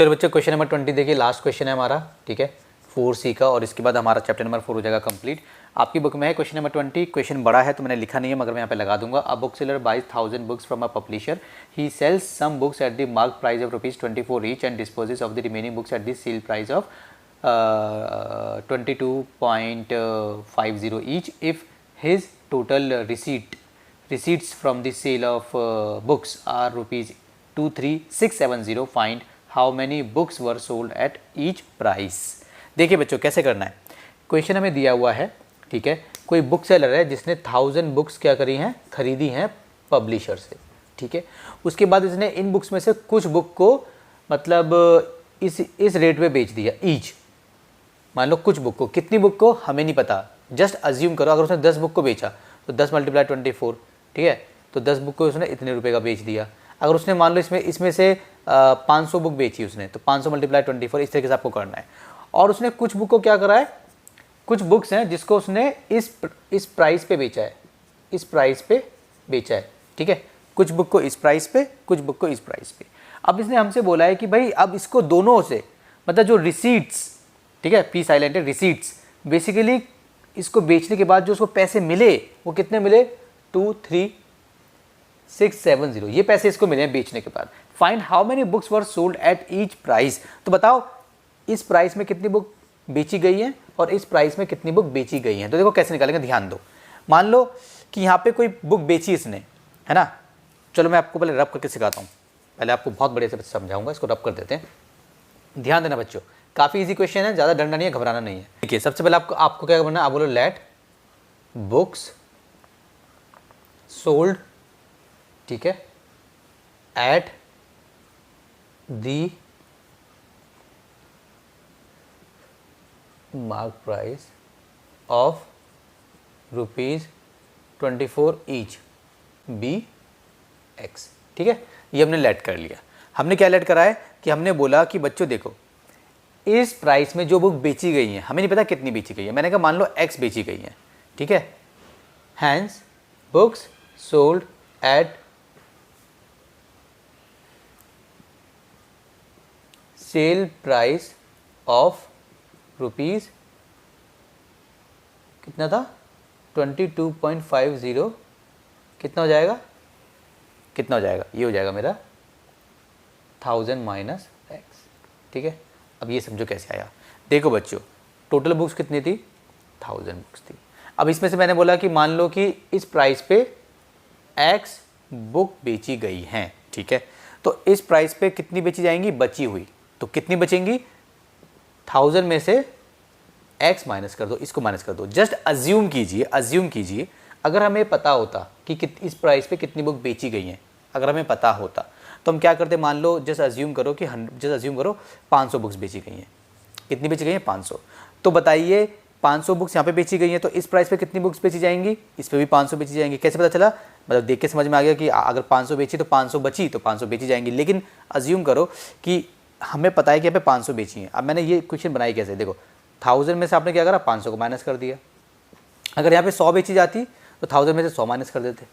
चलो बच्चों question number 20 देखिए, लास्ट क्वेश्चन है हमारा, ठीक है, 4C का, और इसके बाद हमारा चैप्टर नंबर 4 हो जाएगा कंप्लीट। आपकी बुक में है क्वेश्चन नंबर 20। क्वेश्चन बड़ा है तो मैंने लिखा नहीं है, मगर मैं यहाँ पे लगा दूंगा। A book seller buys 1000 books from a publisher, he sells some books at the mark price of ₹24 each and disposes of the remaining books at the sale price of 22.50 each. If his total receipts from the sale of books are ₹23670, find how many books were sold at each price. देखिए बच्चों कैसे करना है, question हमें दिया हुआ है, ठीक है, कोई बुक सेलर है जिसने 1000 बुक्स क्या करी हैं, खरीदी हैं पब्लिशर से, ठीक है। उसके बाद इसने इन बुक्स में से कुछ बुक को मतलब इस रेट पे बेच दिया ईच। मान लो कुछ बुक को, कितनी बुक को हमें नहीं पता, जस्ट अज्यूम करो अगर उसने 10 बुक को बेचा तो 10 × 24, ठीक है, तो 10 बुक को उसने इतने रुपए का बेच दिया। अगर उसने मान लो इसमें से 500 बुक बेची उसने, तो 500 × 24, इस तरीके से आपको करना है। और उसने कुछ बुक को क्या करा है, कुछ बुक्स हैं जिसको उसने इस प्राइस पे बेचा है, इस प्राइस पे बेचा है, ठीक है, कुछ बुक को इस प्राइस पे, कुछ बुक को इस प्राइस पे। अब इसने हमसे बोला है कि भाई अब इसको दोनों से मतलब जो रिसीट्स, ठीक है, पी साइलेंट है, रिसीट्स बेसिकली इसको बेचने के बाद जो उसको पैसे मिले वो कितने मिले, 23670, ये पैसे इसको मिले हैं बेचने के बाद। Find how many books were sold at each price, तो बताओ इस प्राइस में कितनी बुक बेची गई है और इस प्राइस में कितनी बुक बेची गई है। तो देखो कैसे निकालेंगे, ध्यान दो। मान लो कि यहाँ पे कोई बुक बेची इसने, है ना, चलो मैं आपको पहले रब करके सिखाता हूँ, पहले आपको बहुत बढ़िया से समझाऊंगा, इसको रब कर देते हैं। ध्यान देना बच्चों, काफ़ी इजी क्वेश्चन है, ज़्यादा डरना नहीं है, घबराना नहीं है। देखिए सबसे पहले आपको क्या करना है, आप बोलो लेट बुक्स सोल्ड, ठीक है, at the mark price of ₹24 each be x, ठीक है, ये हमने लेट कर लिया। हमने क्या लेट करा है कि हमने बोला कि बच्चों देखो इस प्राइस में जो बुक बेची गई है, हमें नहीं पता कितनी बेची गई है, मैंने कहा मान लो x बेची गई है, ठीक है, hence books sold at sale price of rupees कितना था, 22.50, कितना हो जाएगा, कितना हो जाएगा, ये हो जाएगा मेरा 1000 माइनस एक्स, ठीक है। अब ये समझो कैसे आया, देखो बच्चों टोटल बुक्स कितनी थी, 1000 बुक्स थी। अब इसमें से मैंने बोला कि मान लो कि इस प्राइस पे x बुक बेची गई हैं, ठीक है, तो इस प्राइस पे कितनी बेची जाएंगी, बची हुई, तो कितनी बचेंगी, 1000 में से x माइनस कर दो, इसको माइनस कर दो। जस्ट अज्यूम कीजिए अगर हमें पता होता कि इस प्राइस पे कितनी बुक बेची गई हैं, अगर हमें पता होता तो हम क्या करते, मान लो जस्ट अज्यूम करो 500 बुक्स बेची गई हैं, कितनी बेची गई हैं, 500। तो बताइए 500 बुक्स यहाँ पे बेची गई हैं, तो इस प्राइस पे कितनी बुक्स बेची जाएंगी, इस पे भी 500 बेची जाएंगी। कैसे पता चला, मतलब देख के समझ में आ गया कि अगर 500 बेची तो 500 बची, तो 500 बेची जाएंगी। लेकिन अज्यूम करो कि हमें पता है कि यहाँ पे 500 बेची हैं। अब मैंने ये क्वेश्चन बनाई कैसे, देखो 1000 में से आपने क्या करा, 500 को माइनस कर दिया। अगर यहाँ पे 100 बेची जाती तो 1000 में से 100 माइनस कर देते,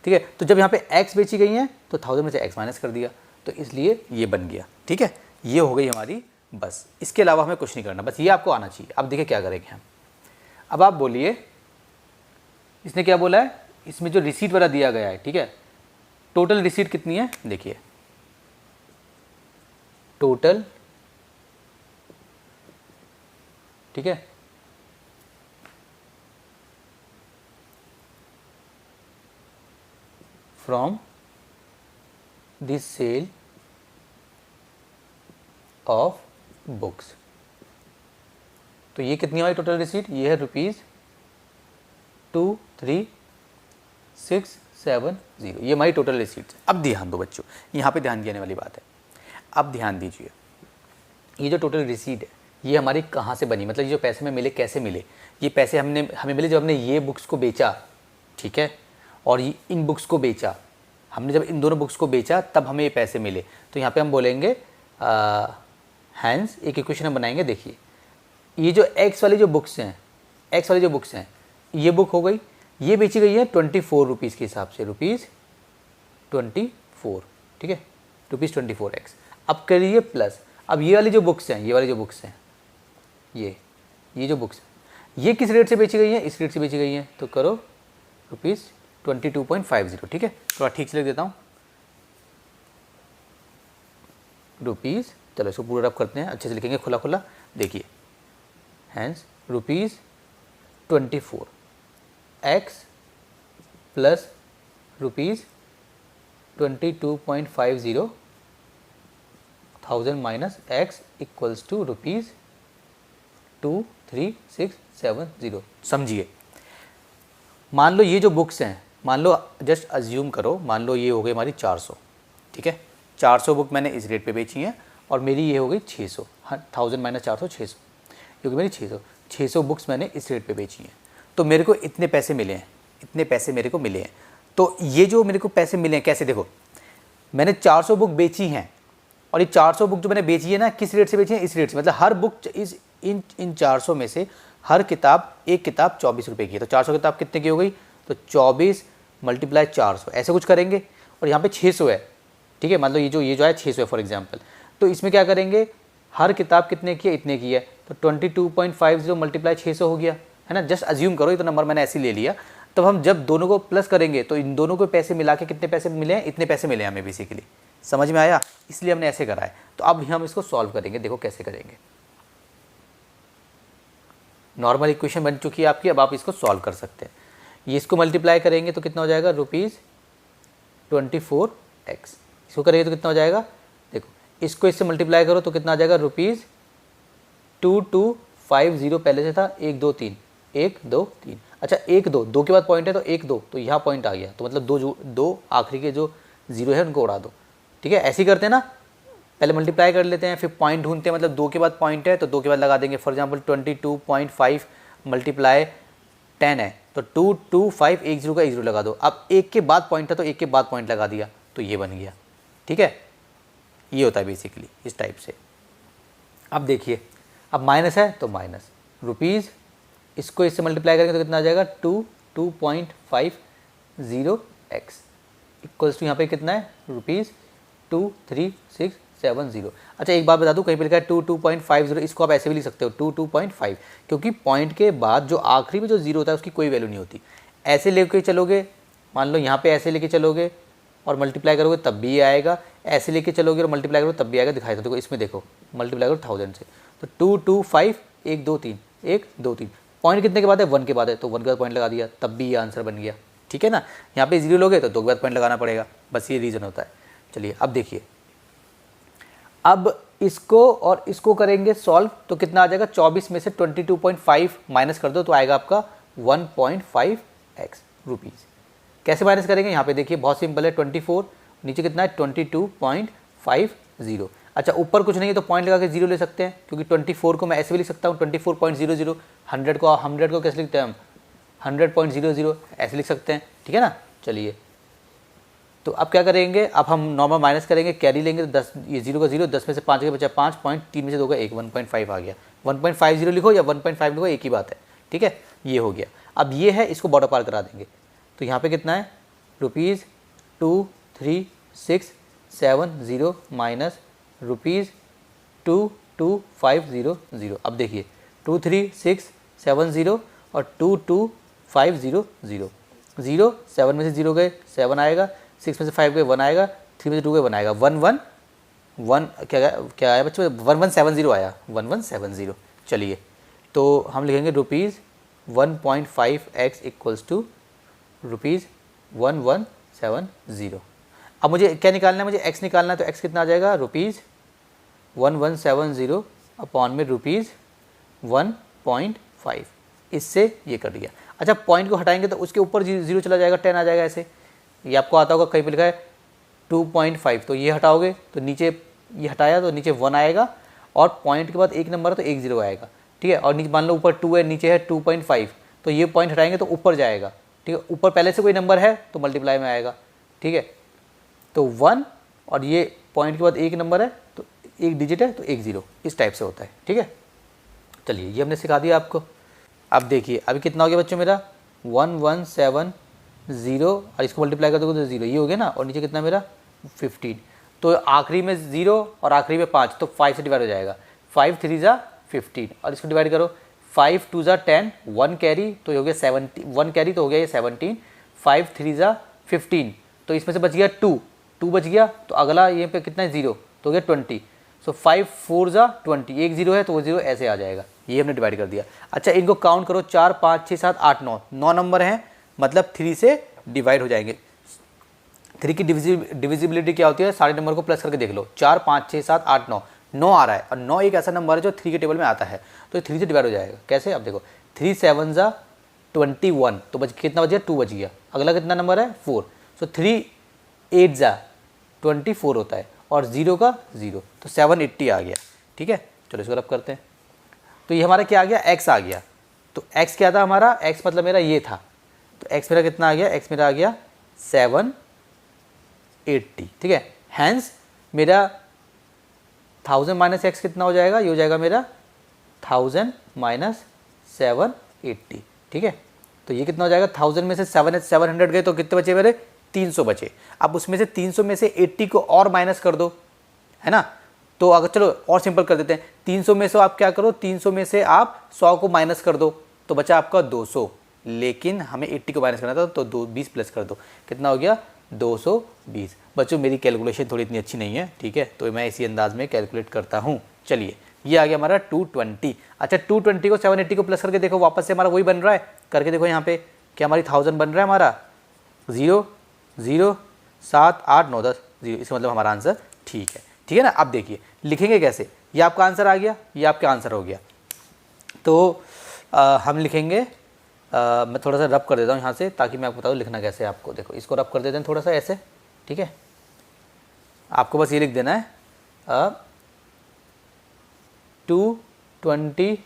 ठीक है। तो जब यहाँ पे x बेची गई हैं तो 1000 में से x माइनस कर दिया, तो इसलिए ये बन गया, ठीक है, ये हो गई हमारी, बस इसके अलावा हमें कुछ नहीं करना, बस ये आपको आना चाहिए। अब देखिए क्या करेंगे हम, अब आप बोलिए इसने क्या बोला है, इसमें जो रिसीट वाला दिया गया है, ठीक है, टोटल रिसीट कितनी है, देखिए टोटल, ठीक है, from this sale of books, तो ये कितनी हमारी टोटल रिसीट, ये है ₹2360, ये हमारी टोटल रिसीट। अब ध्यान दो बच्चों, यहाँ पे ध्यान देने वाली बात है। अब ध्यान दीजिए, ये जो टोटल रिसीट है ये हमारी कहाँ से बनी, मतलब ये जो पैसे हमें मिले कैसे मिले, ये पैसे हमें मिले जब हमने ये बुक्स को बेचा, ठीक है, और ये इन बुक्स को बेचा, हमने जब इन दोनों बुक्स को बेचा तब हमें ये पैसे मिले। तो यहाँ पे हम बोलेंगे हैंस, एक इक्वेशन हम बनाएंगे। देखिए ये जो x वाली जो बुक्स हैं, ये बुक हो गई, ये बेची गई है 24 रुपीज़ के हिसाब से, ₹24, ठीक है, ₹24x। अब करिए प्लस, अब ये वाली जो बुक्स हैं, ये वाली जो बुक्स हैं, ये जो बुक्स हैं, ये किस रेट से बेची गई हैं? इस रेट से बेची गई हैं। तो करो ₹22.50, ठीक है। थोड़ा ठीक से लिख देता हूँ, रुपीज़, चलो इसको पूरा रब करते हैं, अच्छे से लिखेंगे, खुला खुला। देखिए hence ₹24 x plus ₹22.50 1000 minus x equals to ₹2367 समझिए। मान लो ये जो बुक्स हैं, मान लो जस्ट अज्यूम करो, मान लो ये हो गई हमारी 400, ठीक है। 400 बुक मैंने इस रेट पे बेची हैं और मेरी ये हो गई 600, 1000 माइनस 400 600, क्योंकि मेरी 600 बुक्स मैंने इस रेट पे बेची हैं। तो मेरे को इतने पैसे मिले हैं, इतने पैसे मेरे को मिले हैं। तो ये जो मेरे को पैसे मिले हैं कैसे, देखो मैंने 400 बुक बेची हैं और ये 400 बुक जो मैंने बेची है ना, किस रेट से बेची है? इस रेट से। मतलब हर बुक इन 400 में से हर किताब, एक किताब 24 रुपये की है। तो 400 किताब कितने की हो गई? तो 24 × 400 ऐसे कुछ करेंगे। और यहाँ पे 600 है, ठीक है। मतलब ये जो है 600 है फॉर एग्जांपल। तो इसमें क्या करेंगे, हर किताब कितने की है? इतने की है। तो 22.50 × 600 हो गया, है ना। जस्ट अज्यूम करो, ये तो नंबर मैंने ऐसे ले लिया। तब हम जब दोनों को प्लस करेंगे तो इन दोनों को पैसे मिला के कितने पैसे मिले हैं? इतने पैसे मिले हैं हमें बेसिकली। समझ में आया? इसलिए हमने ऐसे करा है। तो अब हम इसको सॉल्व करेंगे, देखो कैसे करेंगे। नॉर्मल इक्वेशन बन चुकी है आपकी, अब आप इसको सॉल्व कर सकते हैं। ये इसको मल्टीप्लाई करेंगे तो कितना हो जाएगा? ₹24x। इसको करेंगे तो कितना हो जाएगा? देखो इसको इससे मल्टीप्लाई करो तो कितना आ जाएगा? ₹2250 पहले से था, 1 2 3 1 2 3। अच्छा 1 2 2 के बाद पॉइंट है तो 1 2, तो यहाँ पॉइंट आ गया। तो मतलब दो आखिरी के जो जीरो है उनको उड़ा दो, ठीक है। ऐसे ही करते हैं ना, पहले मल्टीप्लाई कर लेते हैं फिर पॉइंट ढूंढते हैं। मतलब 2 के बाद पॉइंट है तो 2 के बाद लगा देंगे। फॉर एग्जांपल 22.5 × 10 है तो 22510 का 10 लगा दो। अब 1 के बाद पॉइंट है तो 1 के बाद पॉइंट लगा दिया, तो ये बन गया, ठीक है। ये होता है बेसिकली इस टाइप से। अब देखिए, अब माइनस है तो माइनस रुपीज़, इसको इससे मल्टीप्लाई करेंगे तो कितना आ जाएगा? 2.50x इक्वल्स टू यहाँ पे कितना है? ₹23670। अच्छा एक बात बता दूँ, कहीं पे लिखा है 2.50, इसको आप ऐसे भी लिख सकते हो 2.5, क्योंकि पॉइंट के बाद जो आखिरी में जो जीरो होता है उसकी कोई वैल्यू नहीं होती। ऐसे लेके चलोगे, मान लो यहाँ पे ऐसे लेके चलोगे और मल्टीप्लाई करोगे तब भी ये आएगा, ऐसे लेके चलोगे और मल्टीप्लाई करोगे तब भी आएगा। दिखाई दो, देखो इसमें देखो मल्टीप्लाई करो 1000 से, तो 225 1 2 3 1 2 3, पॉइंट कितने के बाद है? 1 के बाद है, तो 1 के बाद पॉइंट लगा दिया, तब भी ये आंसर बन गया, ठीक है ना। यहाँ पे 0 लोगे तो 2 के बाद पॉइंट लगाना पड़ेगा, बस ये रीज़न होता है। चलिए अब देखिए, अब इसको और इसको करेंगे सॉल्व तो कितना आ जाएगा? 24 में से 22.5 माइनस कर दो तो आएगा आपका 1.5x रुपीज़। कैसे माइनस करेंगे? यहाँ पे देखिए बहुत सिंपल है, 24 नीचे कितना है? 22.50। अच्छा ऊपर कुछ नहीं है तो पॉइंट लगा के 0 ले सकते हैं, क्योंकि 24 को मैं ऐसे भी लिख सकता हूँ 24.00। 100 को कैसे लिखते हैं हम? 100.00 ऐसे लिख सकते हैं, ठीक है ना। चलिए तो अब क्या करेंगे, अब हम नॉर्मल माइनस करेंगे, कैरी लेंगे तो 10, ये 0 का 0, 10 में से 5 के बचा 5 पॉइंट, 3 में से 2 का 1, 1.5 आ गया। 1.50 लिखो या 1.5 लिखो, एक ही बात है, ठीक है। ये हो गया। अब ये है, इसको बॉर्डर पार करा देंगे तो यहाँ पे कितना है? ₹23670 माइनस ₹22500। अब देखिए 23670 और 22500, 0 7 में से 0 गए 7 आएगा, 6 में से 5 गए 1 आएगा, 3 में से 2 गए 1 आएगा, 1 क्या आया बच्चों? 1170 आया, 1170। चलिए तो हम लिखेंगे ₹1.5x इक्वल्स टू ₹1170। अब मुझे क्या निकालना है? मुझे x निकालना है, तो x कितना आ जाएगा? ₹1170 अपॉन में ₹1.5। इससे ये कट गया। अच्छा पॉइंट को हटाएंगे तो उसके ऊपर 0 चला जाएगा, 10 आ जाएगा ऐसे। ये आपको आता होगा, कहीं पे लिखा है 2.5, तो ये हटाओगे तो नीचे, ये हटाया तो नीचे 1 आएगा, और पॉइंट के बाद एक नंबर है तो 1 0 आएगा, ठीक है। और नीचे मान लो ऊपर 2 है, नीचे है 2.5, तो ये पॉइंट हटाएंगे तो ऊपर जाएगा, ठीक है। ऊपर पहले से कोई नंबर है तो मल्टीप्लाई में आएगा, ठीक है। तो 1 और ये पॉइंट के बाद एक नंबर है तो एक डिजिट है तो 1 0, इस टाइप से होता है, ठीक है। चलिए ये हमने सिखा दिया आपको। अब देखिए अभी कितना हो गया बच्चों मेरा? 1170 और इसको मल्टीप्लाई कर दोगे तो 0, ये हो गया ना। और नीचे कितना मेरा? 15। तो आखिरी में 0 और आखिरी में 5, तो 5 से डिवाइड हो जाएगा। 5 3 ज़ा 15 और इसको डिवाइड करो। 5 2 ज़ा 10, 1 कैरी तो हो गया 70, 1 कैरी तो हो गया ये 17। 5 3 ज़ा 15, तो इसमें से बच गया 2 बच गया, तो अगला ये पे कितना है 0, तो हो गया 20। सो 5 4 ज़ा 20, एक 0 है तो वो 0 ऐसे आ जाएगा। ये हमने डिवाइड कर दिया। अच्छा इनको काउंट करो, 4 5 6 7 8 9, 9 नंबर हैं, मतलब 3 से डिवाइड हो जाएंगे। 3 की डिविजिबिलिटी क्या होती है, सारे नंबर को प्लस करके देख लो। 4 5 6 7 8 9, 9 आ रहा है, और 9 एक ऐसा नंबर है जो 3 के टेबल में आता है, तो 3 से डिवाइड हो जाएगा। कैसे, अब देखो 3 7 ज़ा 21, तो कितना बच गया, 2 बच गया। अगला कितना नंबर है 4, सो 3 8 ज़ा 24 होता है, और 0 का 0, तो 780 आ गया। ठीक है, चलो इसको रब करते हैं। तो ये हमारा क्या आ गया, x आ गया। तो x क्या था हमारा, x मतलब मेरा ये था, तो x मेरा कितना आ गया, x मेरा आ गया 780। ठीक है, हैंस मेरा 1000 माइनस एक्स कितना हो जाएगा, ये हो जाएगा मेरा 1000 माइनस 780। ठीक है, तो ये कितना हो जाएगा, 1000 में से 700 गए तो कितने बचे मेरे, 300 बचे। अब उसमें से 300 में से 80 को और माइनस कर दो, है ना। तो अगर चलो और सिंपल कर देते हैं, 300 में से आप क्या करो, 300 में से आप 100 को माइनस कर दो, तो बचा आपका 200, लेकिन हमें 80 को माइनस करना था, तो 20 प्लस कर दो, कितना हो गया 220। बच्चों मेरी कैलकुलेशन थोड़ी इतनी अच्छी नहीं है, ठीक है, तो मैं इसी अंदाज में कैलकुलेट करता हूँ। चलिए ये आ गया हमारा 220। अच्छा 220 को 780 को प्लस करके देखो, वापस से हमारा वही बन रहा है, करके देखो यहाँ पे क्या हमारी 1000 बन रहा है हमारा, 0 0 7 8 9 10 0, इसका मतलब हमारा आंसर ठीक है। ठीक है ना, अब देखिए लिखेंगे कैसे, ये आपका आंसर आ गया, ये आपका आंसर हो गया। तो हम लिखेंगे, मैं थोड़ा सा रब कर देता हूँ यहाँ से, ताकि मैं आपको बता दूँ लिखना कैसे है आपको। देखो इसको रब कर देते हैं थोड़ा सा ऐसे, ठीक है, आपको बस ये लिख देना है 220,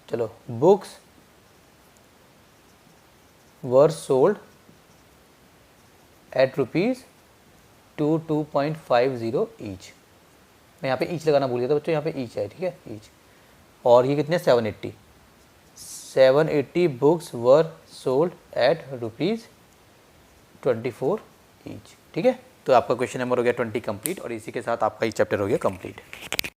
चलो books were sold at ₹22.50 each. मैं यहाँ पे ईच लगाना भूल गया था बच्चों, यहाँ पे ईच है, ठीक है, ईच। और ये कितने, 780 books were sold at ₹24 each. ठीक है, तो आपका क्वेश्चन नंबर हो गया 20 कंप्लीट, और इसी के साथ आपका ये चैप्टर हो गया कंप्लीट।